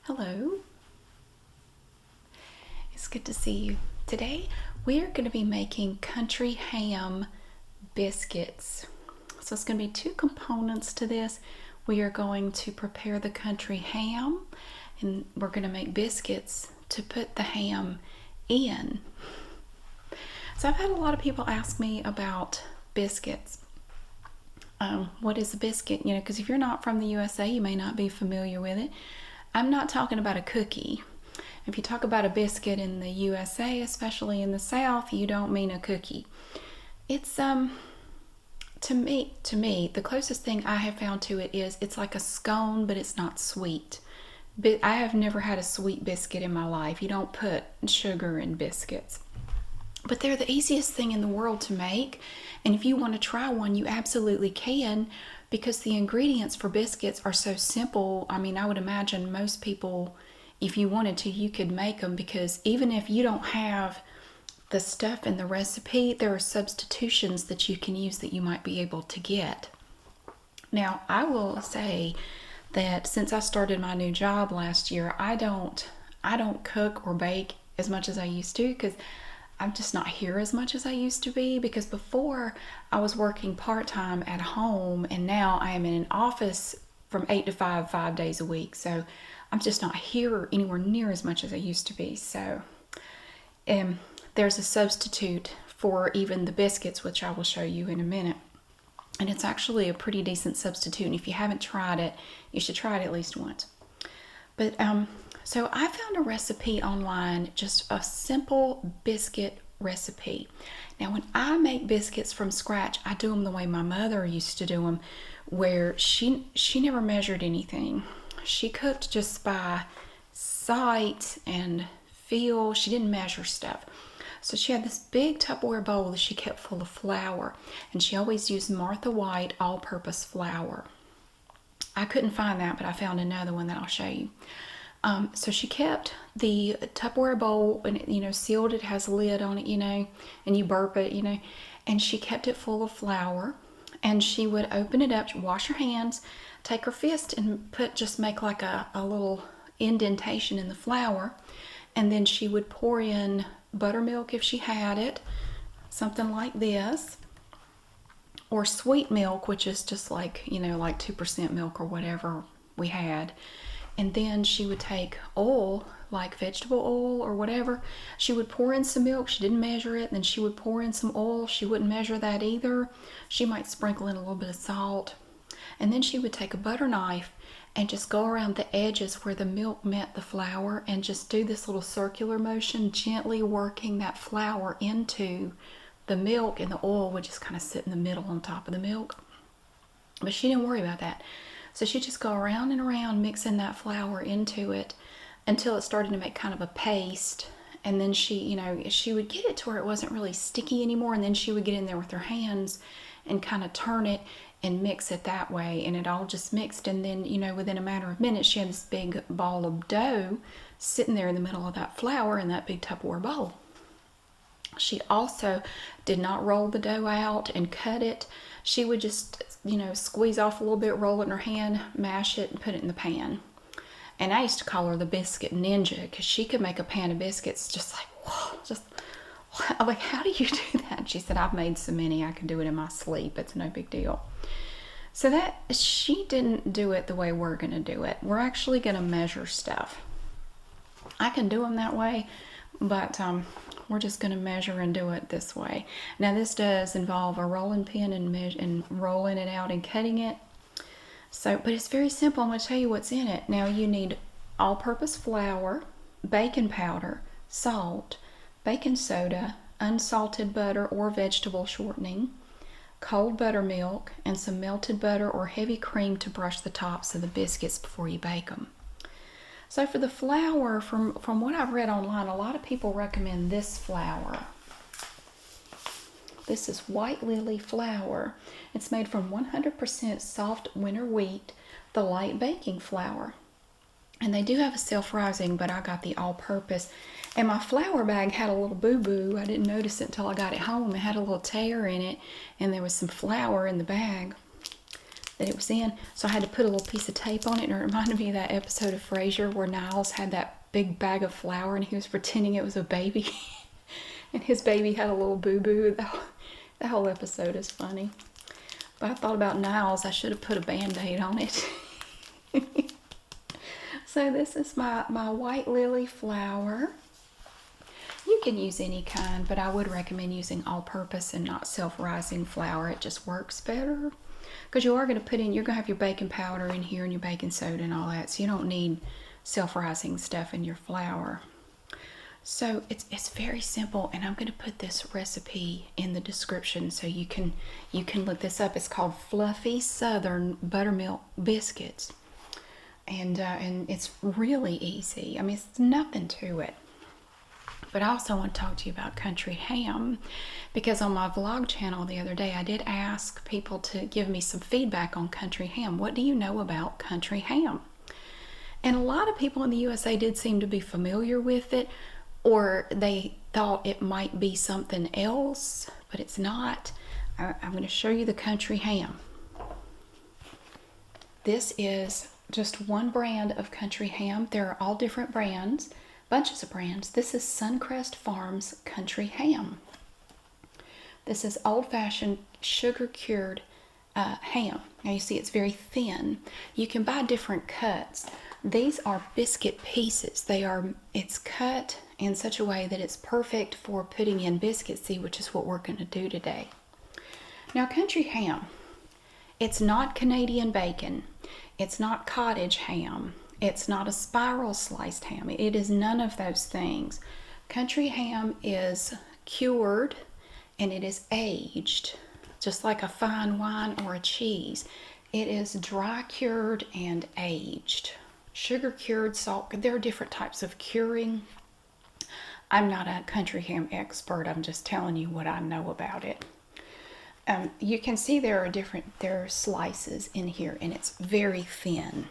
Hello. It's good to see you. Today we are going to be making country ham biscuits. So it's going to be two components to this. We are going to prepare the country ham and we're going to make biscuits to put the ham in. So I've had a lot of people ask me about biscuits. What is a biscuit? Because if you're not from the USA, you may not be familiar with it. I'm not talking about a cookie. If you talk about a biscuit in the USA, especially in the South, you don't mean a cookie. It's to me, the closest thing I have found to it is it's like a scone, but it's not sweet. But I have never had a sweet biscuit in my life. You don't put sugar in biscuits. But they're the easiest thing in the world to make. And if you want to try one, you absolutely can, because the ingredients for biscuits are so simple. I mean, I would imagine most people, if you wanted to, you could make them, because even if you don't have the stuff in the recipe, there are substitutions that you can use that you might be able to get. Now, I will say that since I started my new job last year, I don't cook or bake as much as I used to, because I'm just not here as much as I used to be, because before I was working part-time at home, and now I am in an office from 8 to 5, 5 days a week. So I'm just not here anywhere near as much as I used to be. So there's a substitute for even the biscuits, which I will show you in a minute. And it's actually a pretty decent substitute. And if you haven't tried it, you should try it at least once. But so I found a recipe online, just a simple biscuit recipe. Now, when I make biscuits from scratch, I do them the way my mother used to do them, where she never measured anything. She cooked just by sight and feel. She didn't measure stuff. So she had this big Tupperware bowl that she kept full of flour, and she always used Martha White all-purpose flour. I couldn't find that, but I found another one that I'll show you. So she kept the Tupperware bowl, and sealed. It has a lid on it, and you burp it, and she kept it full of flour. And she would open it up, wash her hands, take her fist and make like a little indentation in the flour, and then she would pour in buttermilk if she had it, something like this, or sweet milk, which is just like 2% milk or whatever we had. And then she would take oil, like vegetable oil or whatever. She would pour in some milk. She didn't measure it. Then she would pour in some oil. She wouldn't measure that either. She might sprinkle in a little bit of salt. And then she would take a butter knife and just go around the edges where the milk met the flour and just do this little circular motion, gently working that flour into the milk, and the oil would just kind of sit in the middle on top of the milk. But she didn't worry about that. So she'd just go around and around mixing that flour into it until it started to make kind of a paste. And then she would get it to where it wasn't really sticky anymore. And then she would get in there with her hands and kind of turn it and mix it that way. And it all just mixed. And then, within a matter of minutes, she had this big ball of dough sitting there in the middle of that flour in that big Tupperware bowl. She also did not roll the dough out and cut it. She would just, squeeze off a little bit, roll it in her hand, mash it, and put it in the pan. And I used to call her the biscuit ninja, because she could make a pan of biscuits just like, whoa, I'm like, how do you do that? And she said, I've made so many, I can do it in my sleep. It's no big deal. So that, she didn't do it the way we're going to do it. We're actually going to measure stuff. I can do them that way, but we're just going to measure and do it this way. Now, this does involve a rolling pin and rolling it out and cutting it. So, but it's very simple. I'm going to tell you what's in it. Now, you need all-purpose flour, baking powder, salt, baking soda, unsalted butter or vegetable shortening, cold buttermilk, and some melted butter or heavy cream to brush the tops of the biscuits before you bake them. So for the flour, from what I've read online, a lot of people recommend this flour. This is White Lily flour. It's made from 100% soft winter wheat, the light baking flour. And they do have a self-rising, but I got the all-purpose. And my flour bag had a little boo-boo. I didn't notice it until I got it home. It had a little tear in it, and there was some flour in the bag that it was in. So I had to put a little piece of tape on it, and it reminded me of that episode of Frasier where Niles had that big bag of flour and he was pretending it was a baby. And his baby had a little boo-boo. The whole episode is funny. But I thought about Niles. I should have put a Band-Aid on it. So this is my white lily flour. You can use any kind, but I would recommend using all-purpose and not self-rising flour. It just works better. Because you are going to put in, you're going to have your baking powder in here and your baking soda and all that. So you don't need self-rising stuff in your flour. So it's very simple, and I'm going to put this recipe in the description so you can look this up. It's called Fluffy Southern Buttermilk Biscuits. And it's really easy. I mean, it's nothing to it. But I also want to talk to you about country ham, because on my vlog channel the other day I did ask people to give me some feedback on country ham. What do you know about country ham? And a lot of people in the USA did seem to be familiar with it, or they thought it might be something else, but it's not. I'm going to show you the country ham. This is just one brand of country ham. There are all different brands, bunches of brands. This is Suncrest Farms country ham. This is old-fashioned sugar-cured ham. Now you see it's very thin. You can buy different cuts. These are biscuit pieces. It's cut in such a way that it's perfect for putting in biscuits, which is what we're going to do today. Now country ham, it's not Canadian bacon. It's not cottage ham. It's not a spiral sliced ham. It is none of those things. Country ham is cured and it is aged, just like a fine wine or a cheese. It is dry cured and aged. Sugar cured, salt, there are different types of curing. I'm not a country ham expert. I'm just telling you what I know about it. You can see there are slices in here, and it's very thin.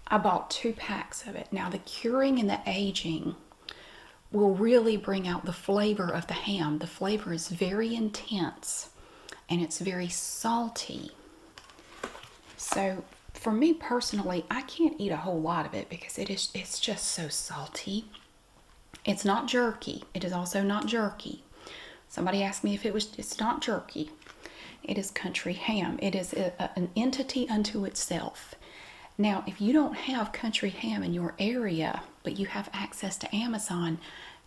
I bought 2 packs of it. Now the curing and the aging will really bring out the flavor of the ham. The flavor is very intense and it's very salty. So for me personally, I can't eat a whole lot of it because it's just so salty. It's not jerky. It is also not jerky. Somebody asked me if it's not jerky. It is country ham. It is an entity unto itself. Now, if you don't have country ham in your area, but you have access to Amazon,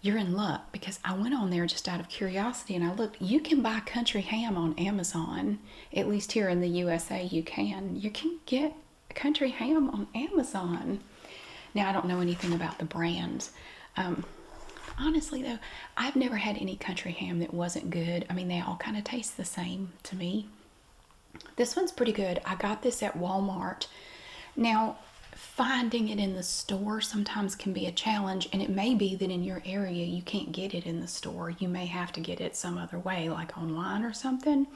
you're in luck, because I went on there just out of curiosity and I looked. You can buy country ham on Amazon. At least here in the USA, you can. You can get country ham on Amazon. Now, I don't know anything about the brands. Honestly, though, I've never had any country ham that wasn't good. I mean, they all kind of taste the same to me. This one's pretty good. I got this at Walmart. Now, finding it in the store sometimes can be a challenge, and it may be that in your area you can't get it in the store. You may have to get it some other way, like online or something.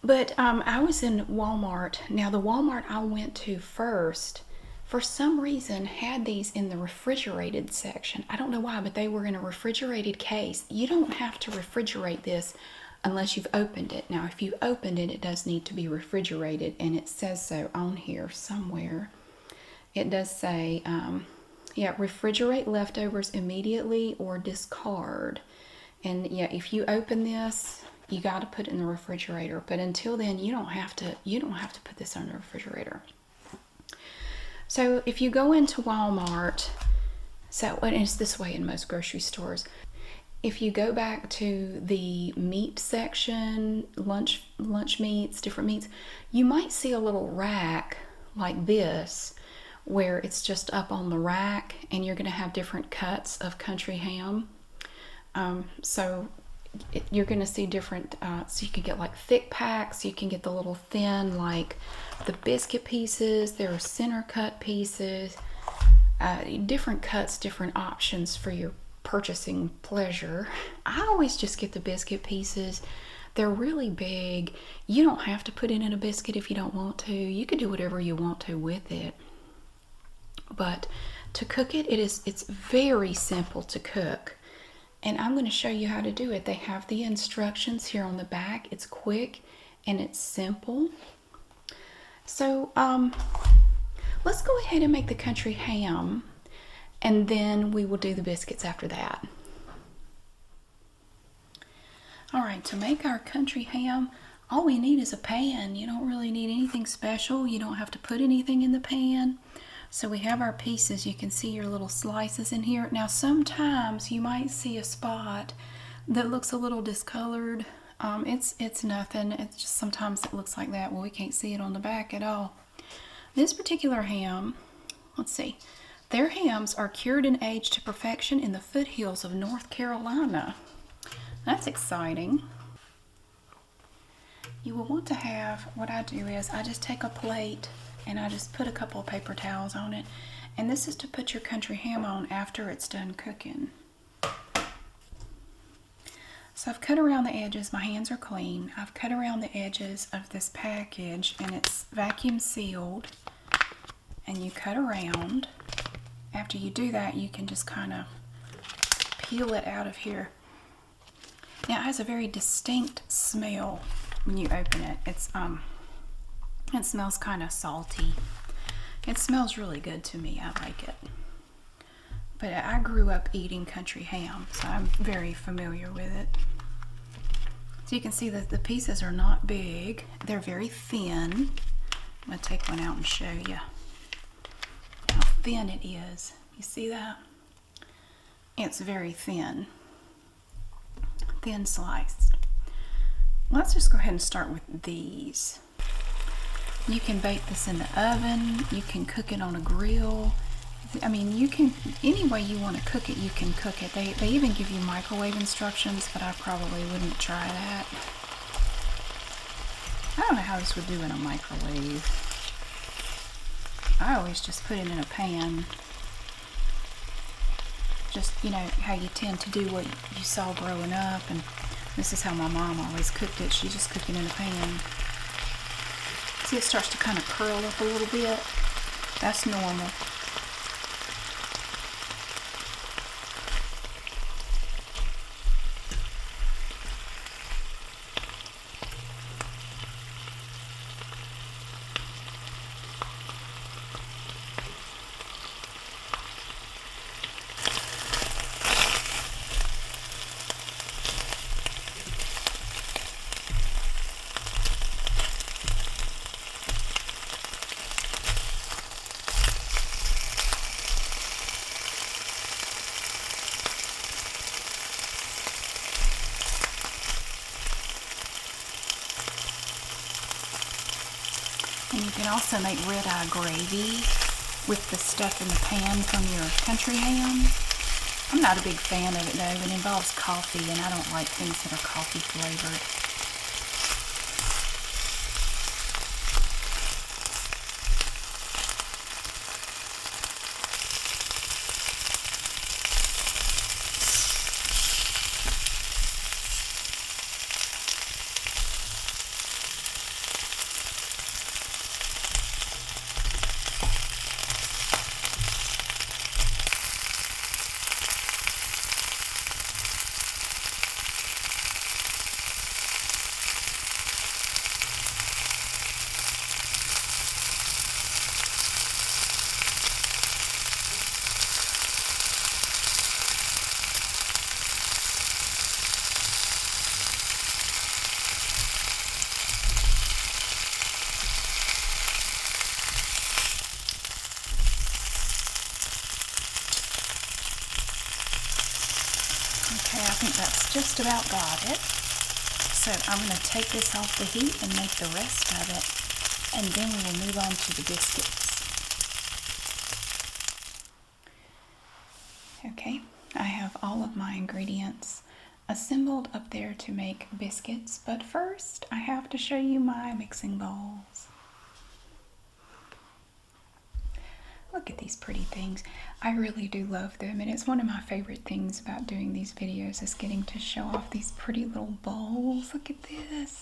But I was in Walmart. Now, the Walmart I went to first, for some reason, had these in the refrigerated section. I don't know why, but they were in a refrigerated case. You don't have to refrigerate this unless you've opened it. Now, if you opened it, it does need to be refrigerated, and it says so on here somewhere. It does say, yeah, refrigerate leftovers immediately or discard. And yeah, if you open this, you got to put it in the refrigerator. But until then, you don't have to put this in the refrigerator. So if you go into Walmart, and it's this way in most grocery stores. If you go back to the meat section, lunch meats, different meats, you might see a little rack like this where it's just up on the rack, and you're going to have different cuts of country ham. You're going to see different, so you can get like thick packs, you can get the little thin, like the biscuit pieces, there are center cut pieces, different cuts, different options for your purchasing pleasure. I always just get the biscuit pieces. They're really big. You don't have to put it in a biscuit if you don't want to. You can do whatever you want to with it. But to cook it, it's very simple to cook. And I'm going to show you how to do it. They have the instructions here on the back. It's quick and it's simple. So let's go ahead and make the country ham, and then we will do the biscuits after that. All right, to make our country ham, all we need is a pan. You don't really need anything special. You don't have to put anything in the pan. So we have our pieces. You can see your little slices in here. Now sometimes you might see a spot that looks a little discolored. It's nothing. It's just sometimes it looks like that. Well, we can't see it on the back at all. This particular ham, let's see, their hams are cured and aged to perfection in the foothills of North Carolina. That's exciting. You will want to have, what I do is I just take a plate and I just put a couple of paper towels on it. And this is to put your country ham on after it's done cooking. So I've cut around the edges. My hands are clean. I've cut around the edges of this package and it's vacuum sealed. And you cut around. After you do that, you can just kind of peel it out of here. Now it has a very distinct smell when you open it. It smells kind of salty. It smells really good to me. I like it. But I grew up eating country ham, so I'm very familiar with it. So you can see that the pieces are not big. They're very thin. I'm going to take one out and show you how thin it is. You see that? It's very thin. Thin sliced. Let's just go ahead and start with these. You can bake this in the oven. You can cook it on a grill. I mean, you can, any way you want to cook it, you can cook it. They even give you microwave instructions, but I probably wouldn't try that. I don't know how this would do in a microwave. I always just put it in a pan. Just, you know, how you tend to do what you saw growing up, and this is how my mom always cooked it. She just cooked it in a pan. See, it starts to kind of curl up a little bit. That's normal. And you can also make red-eye gravy with the stuff in the pan from your country ham. I'm not a big fan of it though. It involves coffee and I don't like things that are coffee flavored. Okay, I think that's just about got it. So I'm going to take this off the heat and make the rest of it, and then we will move on to the biscuits. Okay, I have all of my ingredients assembled up there to make biscuits, but first I have to show you my mixing bowls. Look at these pretty things. I really do love them, and it's one of my favorite things about doing these videos is getting to show off these pretty little bowls. Look at this.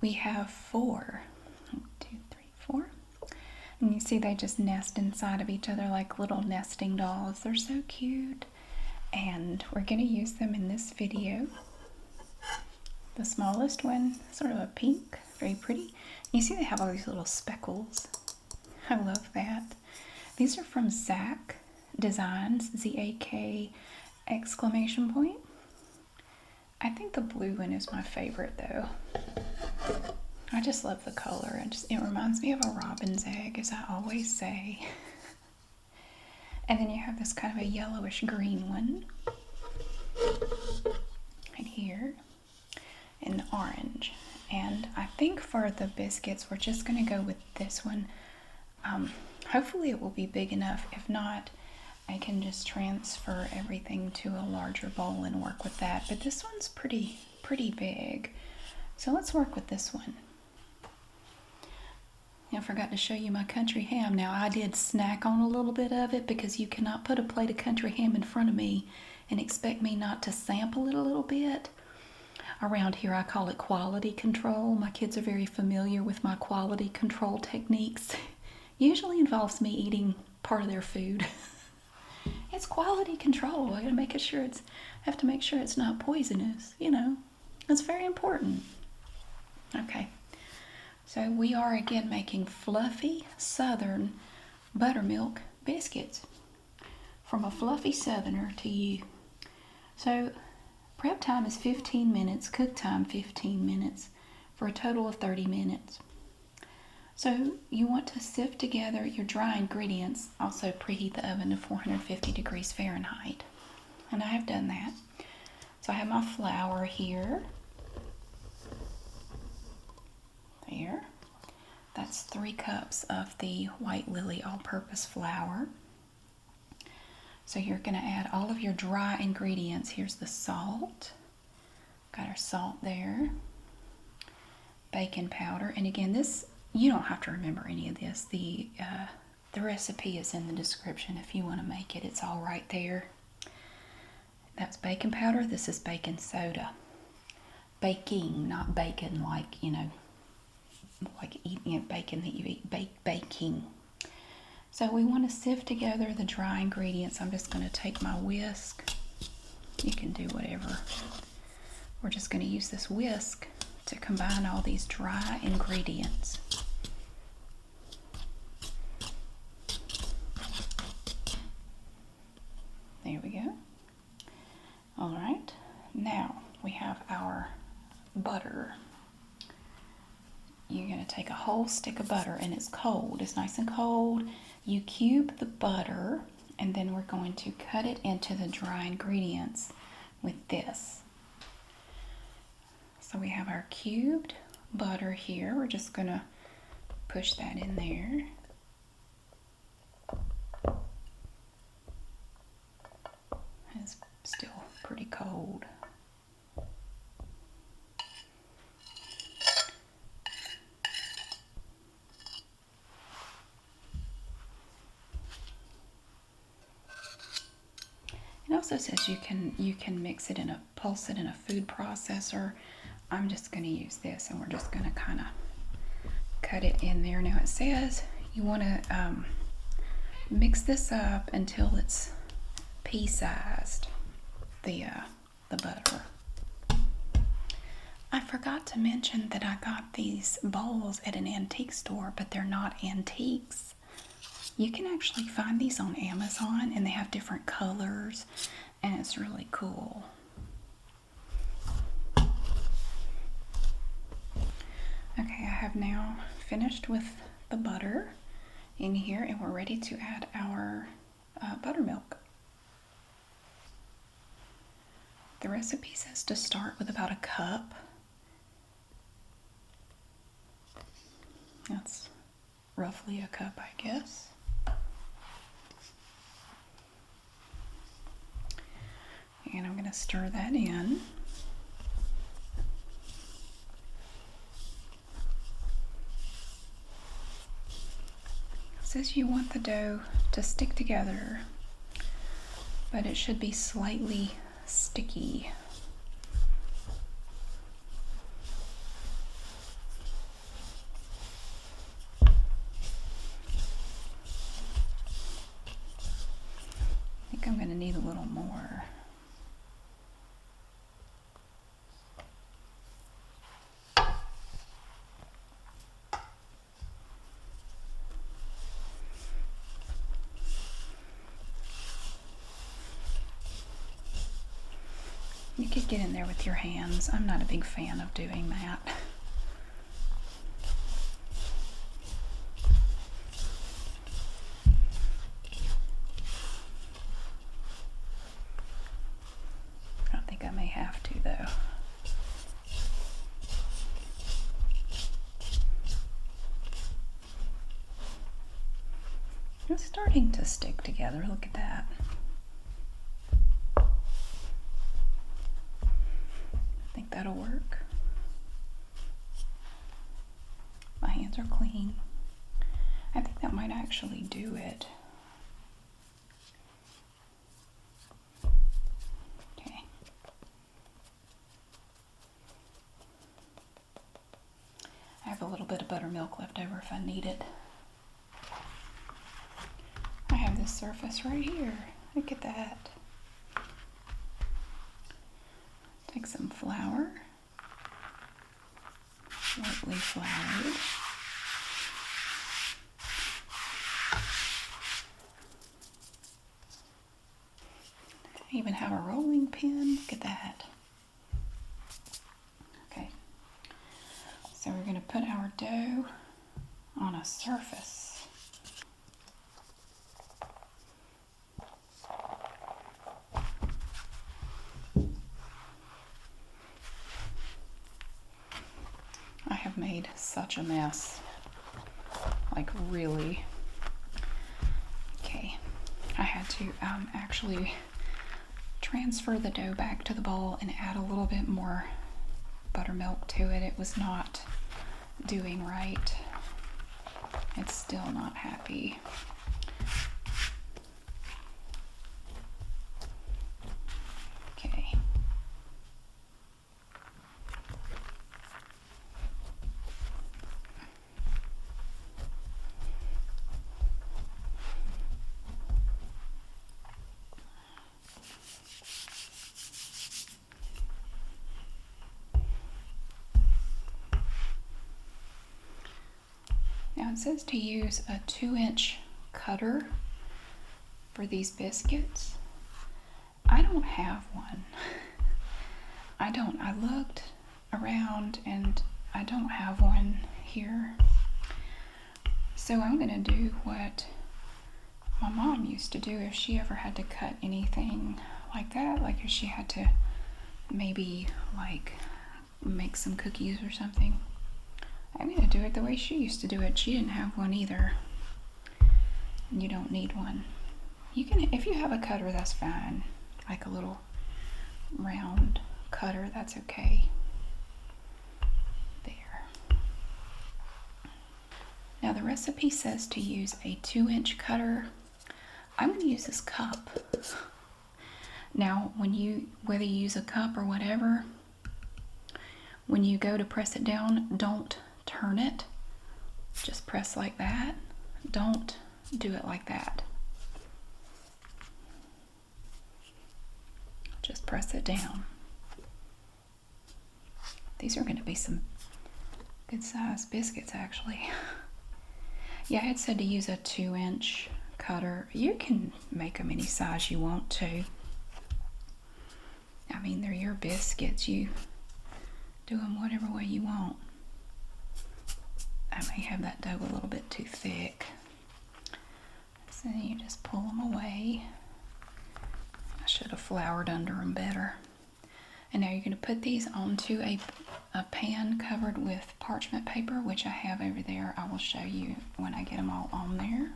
We have 4. 1, 2, 3, 4. And you see they just nest inside of each other like little nesting dolls. They're so cute. And we're going to use them in this video. The smallest one, sort of a pink. Very pretty. You see they have all these little speckles. I love that. These are from Zak Designs, Z-A-K exclamation point. I think the blue one is my favorite though. I just love the color. It reminds me of a robin's egg, as I always say. And then you have this kind of a yellowish green one. Right here. And orange. And I think for the biscuits, we're just going to go with this one. Hopefully it will be big enough. If not, I can just transfer everything to a larger bowl and work with that. But this one's pretty big. So let's work with this one. I forgot to show you my country ham. Now I did snack on a little bit of it because you cannot put a plate of country ham in front of me and expect me not to sample it a little bit. Around here I call it quality control. My kids are very familiar with my quality control techniques. Usually involves me eating part of their food. It's quality control. I have to make sure it's not poisonous, you know. It's very important. Okay. So we are again making fluffy southern buttermilk biscuits. From a fluffy southerner to you. So prep time is 15 minutes, cook time 15 minutes, for a total of 30 minutes. So you want to sift together your dry ingredients, also preheat the oven to 450 degrees Fahrenheit. And I have done that. So I have my flour here. There. That's 3 cups of the White Lily all-purpose flour. So you're going to add all of your dry ingredients. Here's the salt. Got our salt there. Baking powder. And again, this, you don't have to remember any of this. The recipe is in the description if you want to make it. It's all right there. That's baking powder. This is baking soda. Baking, not bacon like, you know, like eating bacon that you eat. Baking. So we want to sift together the dry ingredients. I'm just going to take my whisk. You can do whatever. We're just going to use this whisk to combine all these dry ingredients. There we go. All right. Now we have our butter. You're going to take a whole stick of butter, and it's cold. It's nice and cold. You cube the butter, and then we're going to cut it into the dry ingredients with this. So we have our cubed butter here. We're just going to push that in there. It's still pretty cold. It also says you can mix it pulse it in a food processor. I'm just going to use this, and we're just going to kind of cut it in there. Now it says you want to mix this up until it's pea-sized, the butter. I forgot to mention that I got these bowls at an antique store, but they're not antiques. You can actually find these on Amazon, and they have different colors, and it's really cool. Okay, I have now finished with the butter in here, and we're ready to add our buttermilk. The recipe says to start with about a cup. That's roughly a cup, I guess. And I'm going to stir that in. It says you want the dough to stick together, but it should be slightly sticky. I think I'm going to need a little more. You could get in there with your hands. I'm not a big fan of doing that. I think I may have to though. It's starting to stick together. Look at that. I think that'll work. My hands are clean. I think that might actually do it. Okay. I have a little bit of buttermilk left over if I need it. I have this surface right here. Look at that. Take some flour, lightly floured. I even have a rolling pin. Look at that. Okay. So we're going to put our dough on a surface. I have made such a mess. Like really. Okay. I had to actually transfer the dough back to the bowl and add a little bit more buttermilk to it. It was not doing right. It's still not happy. Okay. Now it says to use a 2-inch cutter for these biscuits. I don't have one. I looked around and I don't have one here. So I'm gonna do what my mom used to do if she ever had to cut anything like that, like if she had to maybe like make some cookies or something. I'm gonna do it the way she used to do it. She didn't have one either. And you don't need one. You can, if you have a cutter, that's fine. Like a little round cutter, that's okay. There. Now the recipe says to use a 2-inch cutter. I'm gonna use this cup. Now, whether you use a cup or whatever, when you go to press it down, don't turn it. Just press like that. Don't do it like that. Just press it down. These are going to be some good sized biscuits actually. Yeah, it said to use a 2-inch cutter. You can make them any size you want to. I mean, they're your biscuits. You do them whatever way you want. I may have that dough a little bit too thick. So then you just pull them away. I should have floured under them better. And now you're going to put these onto a pan covered with parchment paper, which I have over there. I will show you when I get them all on there.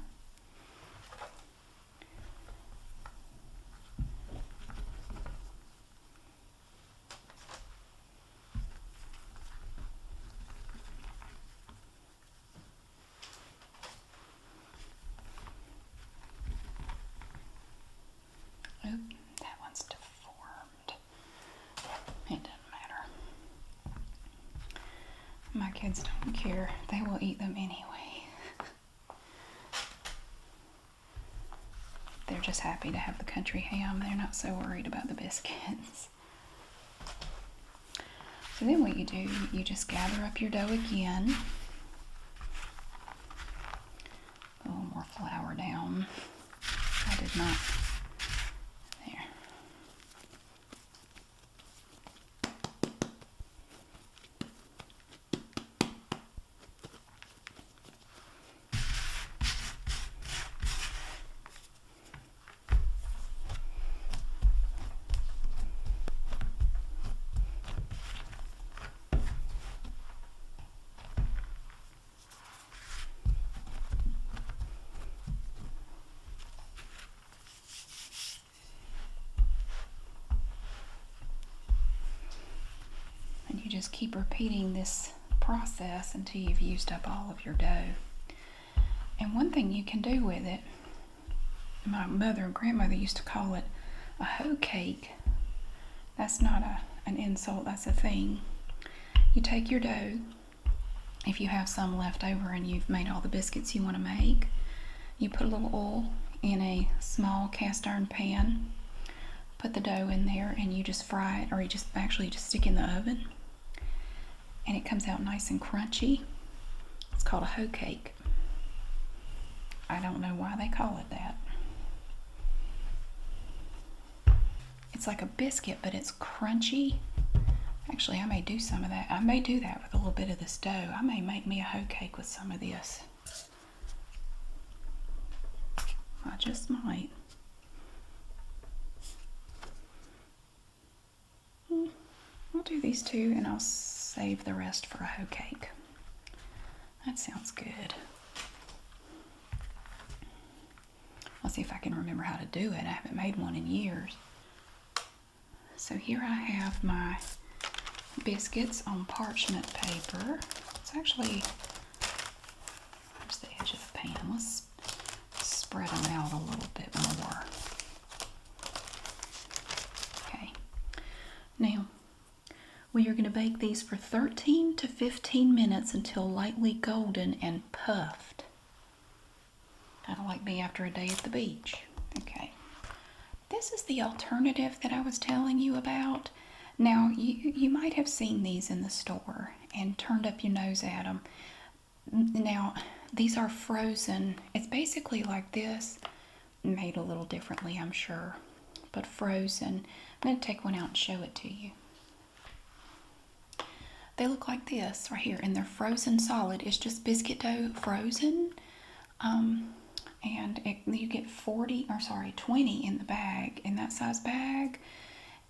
That one's deformed. It doesn't matter. My kids don't care. They will eat them anyway. They're just happy to have the country ham. They're not so worried about the biscuits. So then what you do, you just gather up your dough again. A little more flour down. I did not. There. keep repeating this process until you've used up all of your dough. And one thing you can do with it, my mother and grandmother used to call it a hoe cake. That's not an insult, that's a thing. You take your dough, if you have some left over and you've made all the biscuits you want to make, you put a little oil in a small cast iron pan, put the dough in there, and you just fry it, or you just stick it in the oven, and it comes out nice and crunchy. It's called a hoe cake. I don't know why they call it that. It's like a biscuit, but it's crunchy. Actually, I may do some of that. I may do that with a little bit of this dough. I may make me a hoe cake with some of this. I just might. I'll do these two and I'll save the rest for a hoe cake. That sounds good. I'll see if I can remember how to do it. I haven't made one in years. So here I have my biscuits on parchment paper. It's actually, where's the edge of the pan? Let's spread them out a little bit more. Okay. Now, we are going to bake these for 13 to 15 minutes until lightly golden and puffed. Kind of like me after a day at the beach. Okay. This is the alternative that I was telling you about. Now, you might have seen these in the store and turned up your nose at them. Now, these are frozen. It's basically like this, made a little differently, I'm sure, but frozen. I'm going to take one out and show it to you. They look like this right here, and they're frozen solid. It's just biscuit dough frozen. And you get 20 in the bag, in that size bag.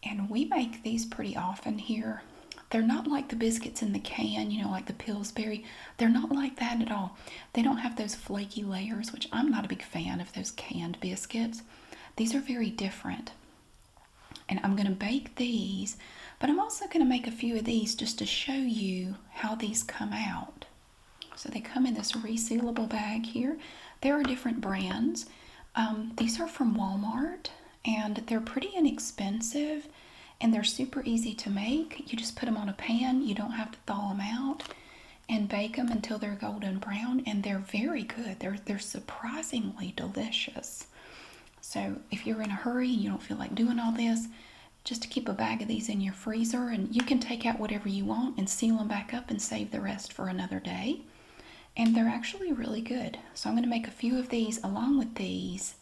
And we make these pretty often here. They're not like the biscuits in the can, you know, like the Pillsbury. They're not like that at all. They don't have those flaky layers, which I'm not a big fan of those canned biscuits. These are very different. And I'm going to bake these, but I'm also going to make a few of these just to show you how these come out. So they come in this resealable bag here. There are different brands. These are from Walmart, and they're pretty inexpensive, and they're super easy to make. You just put them on a pan. You don't have to thaw them out, and bake them until they're golden brown, and they're very good. They're surprisingly delicious. So if you're in a hurry and you don't feel like doing all this, just keep a bag of these in your freezer, and you can take out whatever you want and seal them back up and save the rest for another day. And they're actually really good. So I'm going to make a few of these along with these,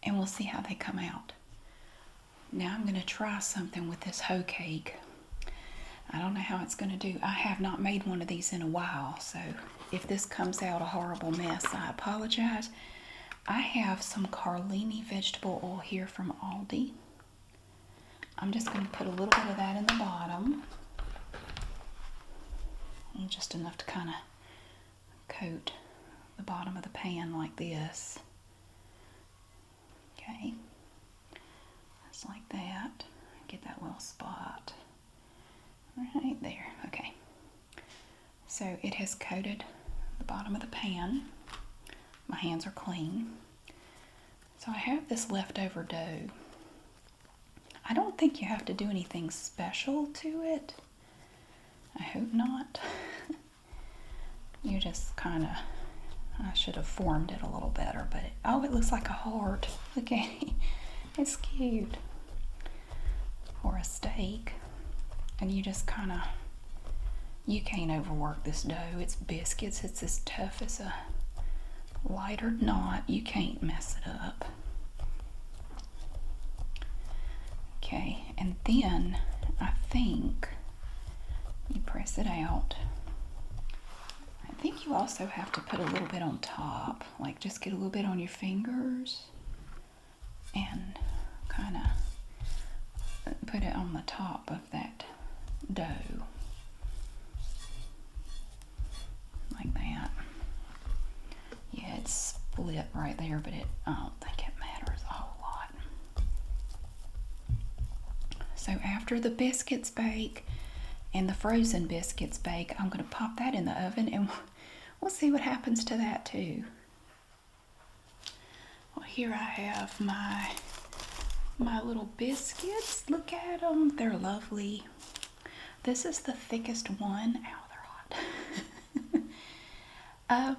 and we'll see how they come out. Now I'm going to try something with this hoe cake. I don't know how it's going to do. I have not made one of these in a while, so if this comes out a horrible mess, I apologize. I have some Carlini vegetable oil here from Aldi. I'm just going to put a little bit of that in the bottom. And just enough to kind of coat the bottom of the pan like this. Okay, just like that. Get that little spot right there. Okay, so it has coated the bottom of the pan. My hands are clean. So I have this leftover dough. I don't think you have to do anything special to it. I hope not. You just kind of, I should have formed it a little better, but it looks like a heart. Look at it. It's cute. Or a steak. And you just kind of, you can't overwork this dough. It's biscuits. It's as tough as a lighter knot. You can't mess it up. Okay, and then I think you press it out. I think you also have to put a little bit on top, like just get a little bit on your fingers and kind of put it on the top of that dough, like that. Yeah, it's split right there, but I don't think it matters a whole lot. So after the biscuits bake and the frozen biscuits bake. I'm going to pop that in the oven and we'll see what happens to that too. Well, here I have my little biscuits. Look at them. They're lovely. This is the thickest one. Ow, they're hot.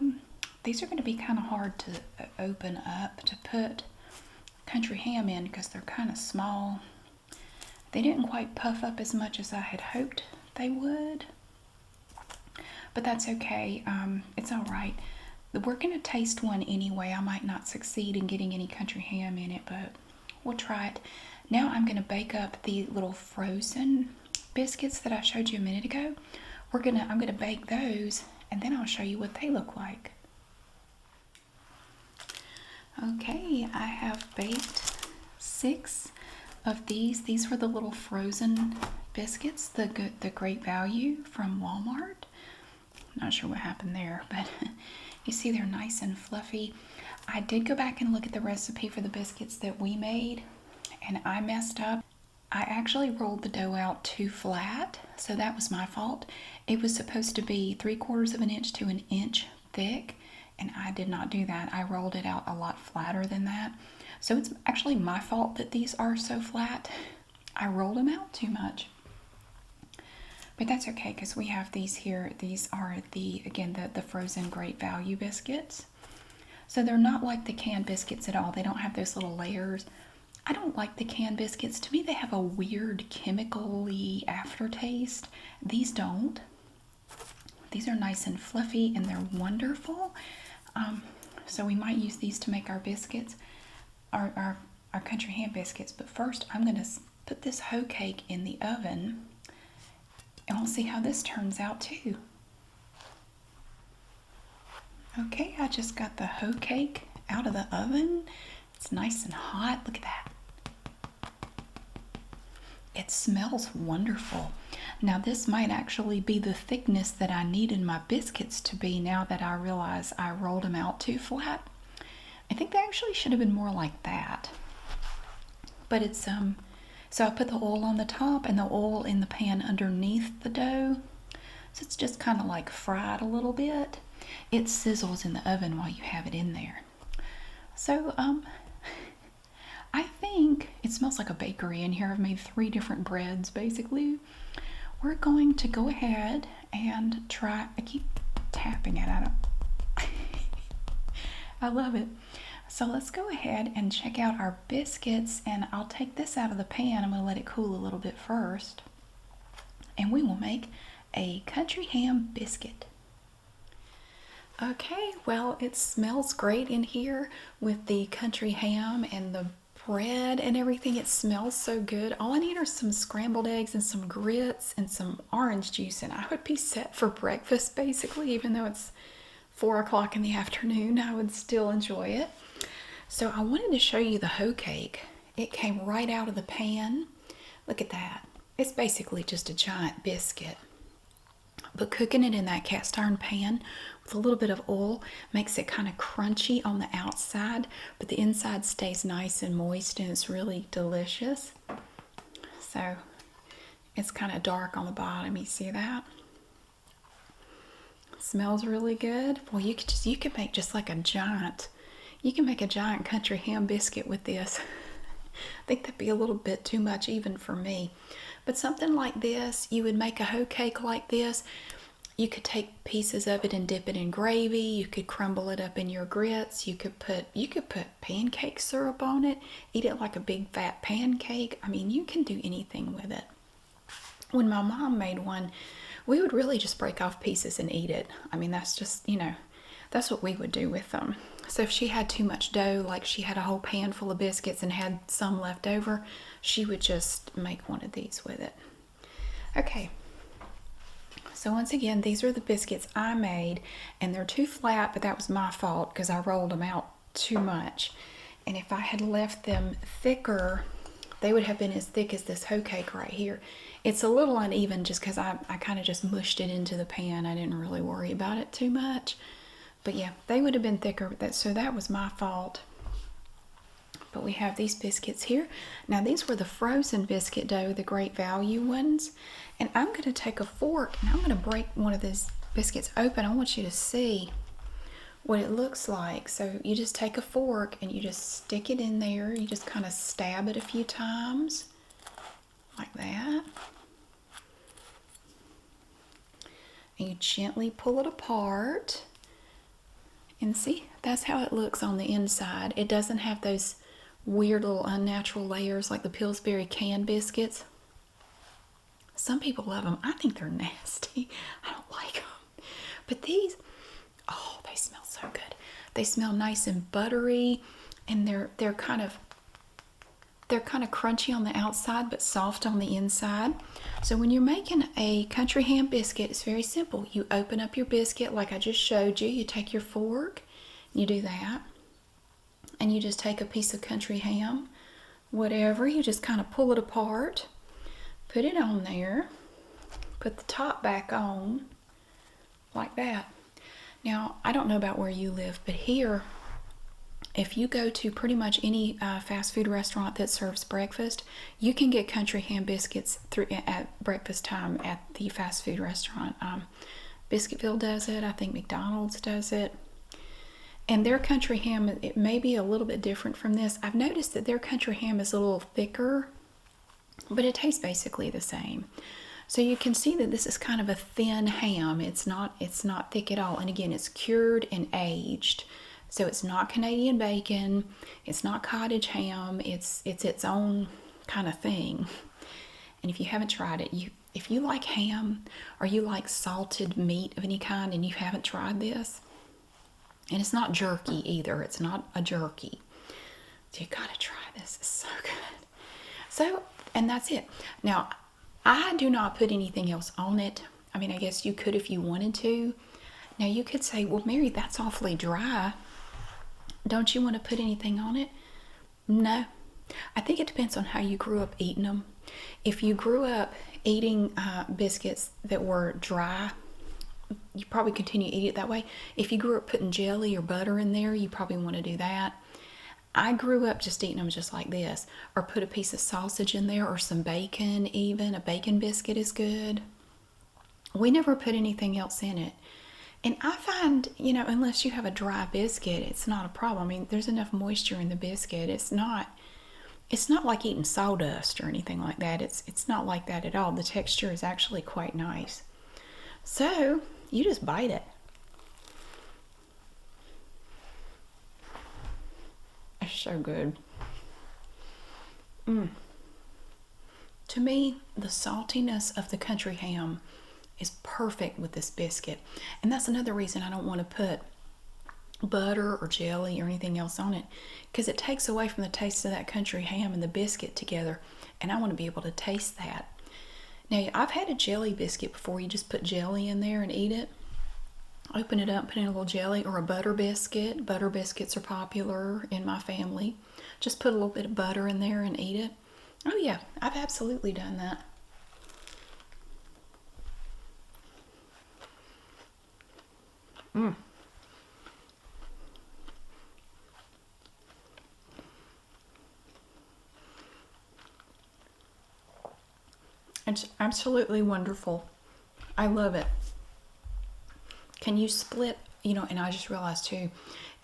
These are going to be kind of hard to open up to put country ham in because they're kind of small. They didn't quite puff up as much as I had hoped they would, but that's okay. It's all right. We're going to taste one anyway. I might not succeed in getting any country ham in it, but we'll try it. Now I'm going to bake up the little frozen biscuits that I showed you a minute ago. I'm going to bake those, and then I'll show you what they look like. Okay, I have baked 6 of these. These were the little frozen biscuits, the Great Value from Walmart. Not sure what happened there, but you see they're nice and fluffy. I did go back and look at the recipe for the biscuits that we made, and I messed up. I actually rolled the dough out too flat, so that was my fault. It was supposed to be 3/4 of an inch to an inch thick, and I did not do that. I rolled it out a lot flatter than that. So it's actually my fault that these are so flat. I rolled them out too much. But that's okay because we have these here. These are the frozen Great Value biscuits. So they're not like the canned biscuits at all. They don't have those little layers. I don't like the canned biscuits. To me, they have a weird chemical-y aftertaste. These don't. These are nice and fluffy and they're wonderful. So we might use these to make our biscuits, our country ham biscuits. But first, I'm going to put this hoe cake in the oven, and we'll see how this turns out too. Okay, I just got the hoe cake out of the oven. It's nice and hot. Look at that. It smells wonderful. Now this might actually be the thickness that I needed my biscuits to be now that I realize I rolled them out too flat. I think they actually should have been more like that. But it's so I put the oil on the top and the oil in the pan underneath the dough. So it's just kind of like fried a little bit. It sizzles in the oven while you have it in there. So I think it smells like a bakery in here. I've made 3 different breads basically. We're going to go ahead and try. I keep tapping it. I love it. So let's go ahead and check out our biscuits, and I'll take this out of the pan. I'm going to let it cool a little bit first, and we will make a country ham biscuit. Okay, well, it smells great in here with the country ham and the bread and everything. It smells so good. All I need are some scrambled eggs and some grits and some orange juice, and I would be set for breakfast basically. Even though it's 4 o'clock in the afternoon, I would still enjoy it. So I wanted to show you the hoe cake. It came right out of the pan. Look at that. It's basically just a giant biscuit. But cooking it in that cast iron pan with a little bit of oil makes it kind of crunchy on the outside, but the inside stays nice and moist, and it's really delicious. So it's kind of dark on the bottom. You see that? It smells really good. Well, you could make just like a giant. You can make a giant country ham biscuit with this. I think that'd be a little bit too much even for me. But something like this, you would make a hoe cake like this. You could take pieces of it and dip it in gravy. You could crumble it up in your grits. You could put pancake syrup on it. Eat it like a big fat pancake. I mean, you can do anything with it. When my mom made one, we would really just break off pieces and eat it. I mean, that's just, that's what we would do with them. So if she had too much dough, like she had a whole pan full of biscuits and had some left over, she would just make one of these with it. Okay. So once again, these are the biscuits I made, and they're too flat, but that was my fault because I rolled them out too much. And if I had left them thicker, they would have been as thick as this hoe cake right here. It's a little uneven just because I kind of just mushed it into the pan. I didn't really worry about it too much. But yeah, they would have been thicker. So that was my fault. But we have these biscuits here. Now these were the frozen biscuit dough, the Great Value ones. And I'm going to take a fork and I'm going to break one of these biscuits open. I want you to see what it looks like. So you just take a fork and you just stick it in there. You just kind of stab it a few times like that. And you gently pull it apart. And see, that's how it looks on the inside. It doesn't have those weird little unnatural layers like the Pillsbury canned biscuits. Some people love them. I think they're nasty. I don't like them. But these, oh, they smell so good. They smell nice and buttery, and they're kind of crunchy on the outside but soft on the inside. So when you're making a country ham biscuit, it's very simple. You open up your biscuit like I just showed you. You take your fork, you do that, and you just take a piece of country ham, whatever. You just kind of pull it apart, put it on there, put the top back on like that. Now, I don't know about where you live, but here, if you go to pretty much any fast food restaurant that serves breakfast, you can get country ham biscuits at breakfast time at the fast food restaurant. Biscuitville does it. I think McDonald's does it. And their country ham, it may be a little bit different from this. I've noticed that their country ham is a little thicker, but it tastes basically the same. So you can see that this is kind of a thin ham. It's not thick at all. And again, it's cured and aged. So it's not Canadian bacon. It's not cottage ham. It's its own kind of thing. And if you haven't tried it, if you like ham or you like salted meat of any kind and you haven't tried this, and it's not jerky either. It's not a jerky. So you gotta try this. It's so good. So, and that's it. Now, I do not put anything else on it. I mean, I guess you could if you wanted to. Now you could say, well, Mary, that's awfully dry. Don't you want to put anything on it? No. I think it depends on how you grew up eating them. If you grew up eating biscuits that were dry, you probably continue to eat it that way. If you grew up putting jelly or butter in there, you probably want to do that. I grew up just eating them just like this, or put a piece of sausage in there or some bacon even. A bacon biscuit is good. We never put anything else in it. And I find, unless you have a dry biscuit, it's not a problem. I mean, there's enough moisture in the biscuit. It's not like eating sawdust or anything like that. It's not like that at all. The texture is actually quite nice. So, you just bite it. It's so good. To me, the saltiness of the country ham is perfect with this biscuit. And that's another reason I don't want to put butter or jelly or anything else on it, because it takes away from the taste of that country ham and the biscuit together, and I want to be able to taste that. Now, I've had a jelly biscuit before. You just put jelly in there and eat it. Open it up, put in a little jelly, or a butter biscuit. Butter biscuits are popular in my family. Just put a little bit of butter in there and eat it. Oh yeah, I've absolutely done that. It's absolutely wonderful. I love it. Can you split, and I just realized too,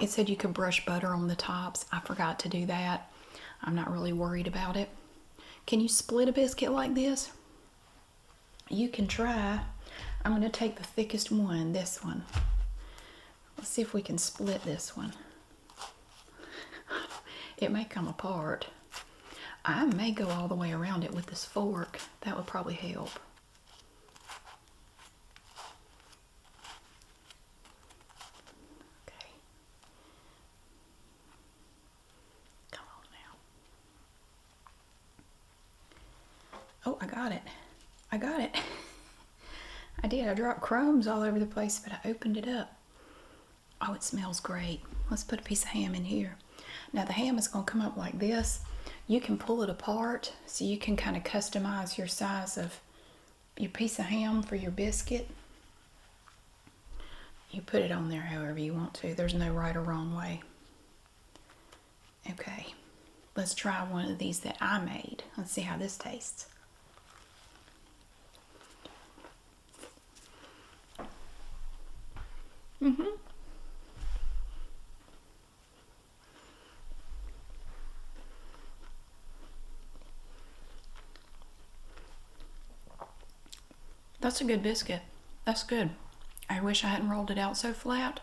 it said you could brush butter on the tops. I forgot to do that. I'm not really worried about it. Can you split a biscuit like this? You can try. I'm going to take the thickest one, this one. Let's see if we can split this one. It may come apart. I may go all the way around it with this fork. That would probably help. Okay. Come on now. Oh, I got it. I got it. I did. I dropped crumbs all over the place, but I opened it up. Oh, it smells great. Let's put a piece of ham in here. Now the ham is going to come up like this. You can pull it apart so you can kind of customize your size of your piece of ham for your biscuit. You put it on there however you want to. There's no right or wrong way. Okay. let's try one of these that I made. Let's see how this tastes. That's a good biscuit. That's good. I wish I hadn't rolled it out so flat.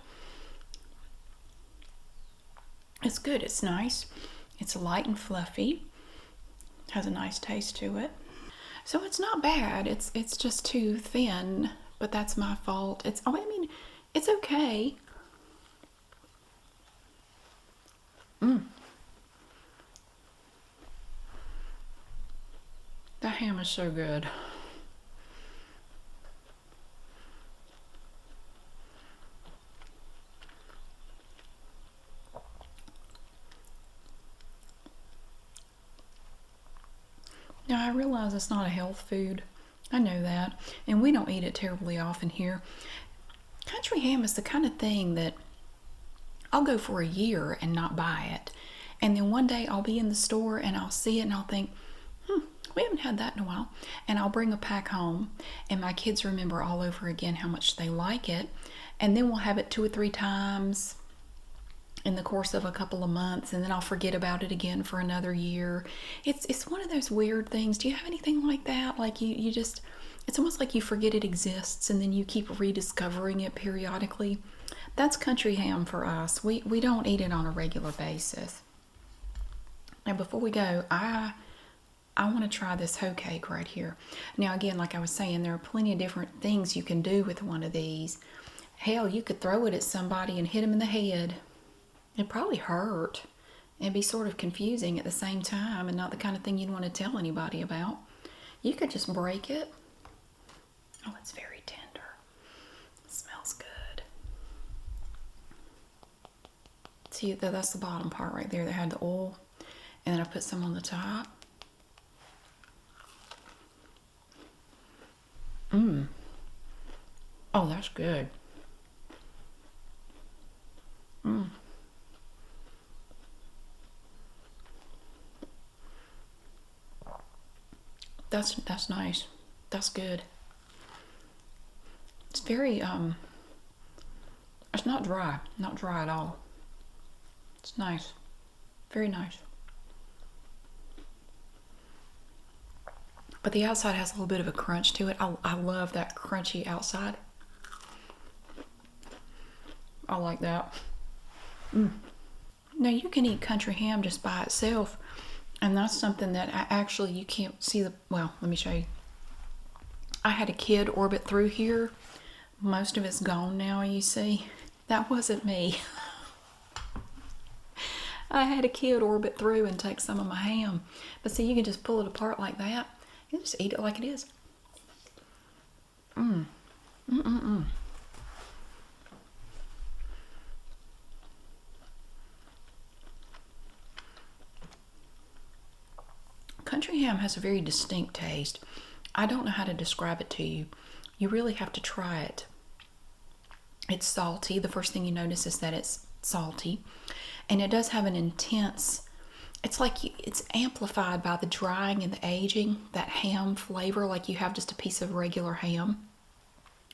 It's good. It's nice. It's light and fluffy. Has a nice taste to it. So it's not bad. It's just too thin, but that's my fault. I mean, it's okay. The ham is so good. Now, I realize it's not a health food. I know that. And we don't eat it terribly often here. Country ham is the kind of thing that I'll go for a year and not buy it. And then one day I'll be in the store and I'll see it and I'll think, we haven't had that in a while. And I'll bring a pack home and my kids remember all over again how much they like it. And then we'll have it 2 or 3 times in the course of a couple of months, and then I'll forget about it again for another year. It's one of those weird things. Do you have anything like that? Like you just, it's almost like you forget it exists and then you keep rediscovering it periodically. That's country ham for us. We don't eat it on a regular basis. Now before we go, I want to try this hoe cake right here. Now again, like I was saying, there are plenty of different things you can do with one of these. Hell, you could throw it at somebody and hit them in the head. It'd probably hurt and be sort of confusing at the same time and not the kind of thing you'd want to tell anybody about. You could just break it. Oh, it's very tender. It smells good. See, that's the bottom part right there that had the oil. And then I put some on the top. Oh, that's good. That's nice. That's good. It's very it's not dry at all. It's nice. Very nice. But the outside has a little bit of a crunch to it. I love that crunchy outside. I like that. Now you can eat country ham just by itself. And that's something that you can't see well, let me show you. I had a kid orbit through here. Most of it's gone now, you see. That wasn't me. I had a kid orbit through and take some of my ham. But see, you can just pull it apart like that. You just eat it like it is. Country ham has a very distinct taste. I don't know how to describe it to you. You really have to try it. It's salty. The first thing you notice is that it's salty. And it does have an intense, it's like it's amplified by the drying and the aging, that ham flavor, like you have just a piece of regular ham.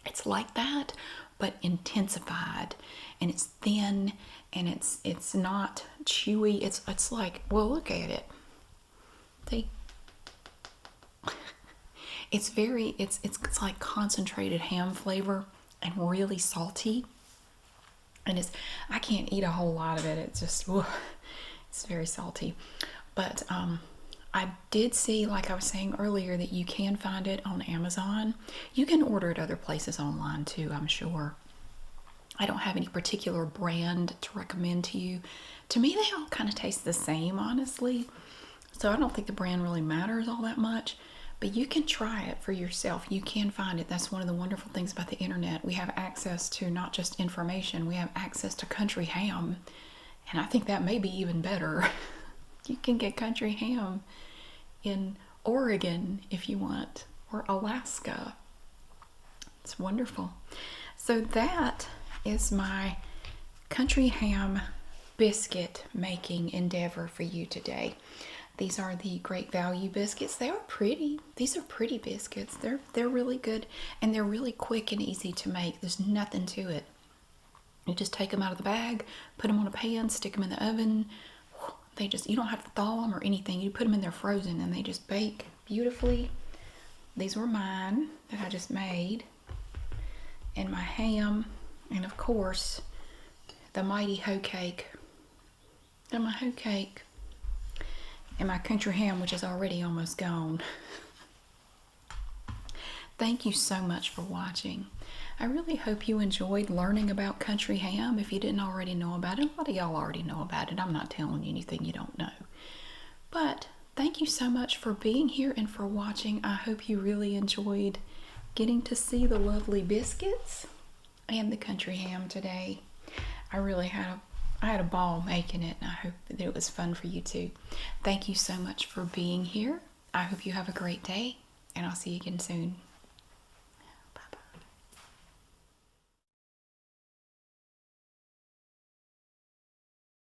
It's like that, but intensified. And it's thin and it's not chewy. It's like, well, look at it. See? It's like concentrated ham flavor and really salty. And I can't eat a whole lot of it. It's just, it's very salty. But I did see, like I was saying earlier, that you can find it on Amazon. You can order it other places online too, I'm sure. I don't have any particular brand to recommend to you. To me, they all kind of taste the same, honestly. So I don't think the brand really matters all that much. But you can try it for yourself. You can find it. That's one of the wonderful things about the internet. We have access to not just information, we have access to country ham. And I think that may be even better. You can get country ham in Oregon if you want, or Alaska. It's wonderful. So that is my country ham biscuit making endeavor for you today. These are the Great Value biscuits. They are pretty. These are pretty biscuits. They're really good, and they're really quick and easy to make. There's nothing to it. You just take them out of the bag, put them on a pan, stick them in the oven. You don't have to thaw them or anything. You put them in there frozen and they just bake beautifully. These were mine that I just made. And my ham, and of course, the mighty hoe cake. And my hoe cake. And my country ham, which is already almost gone. Thank you so much for watching. I really hope you enjoyed learning about country ham. If you didn't already know about it, a lot of y'all already know about it. I'm not telling you anything you don't know. But thank you so much for being here and for watching. I hope you really enjoyed getting to see the lovely biscuits and the country ham today. I had a ball making it, and I hope that it was fun for you too. Thank you so much for being here. I hope you have a great day, and I'll see you again soon.